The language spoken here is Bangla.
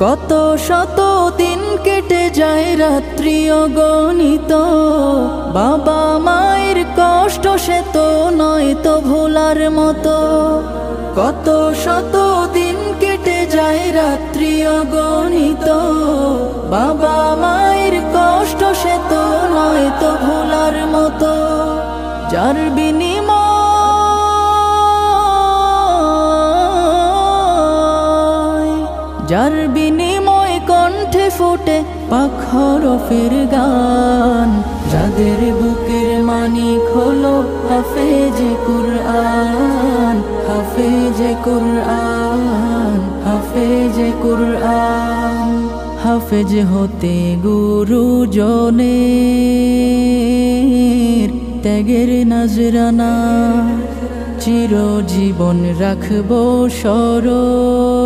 কত শত দিন কেটে যায় রাত্রি অগণিত, বাবা মায়ের কষ্ট সে তো নয় তো ভোলার মতো। কত শত দিন কেটে যায় রাত্রি অগণিত, বাবা মায়ের কষ্ট সে তো নয় তো ভোলার মতো। যার বিনিময় কণ্ঠে ফোটে পাক হরফের গান, যাদের বুকের মানিক হলো হাফেজে কুরআন, হাফেজে কুরআন, হাফেজে কুরআন। হাফেজ হতে গুরুজনের ত্যাগের নজরানা চিরজীবন রাখবো স্মরণ।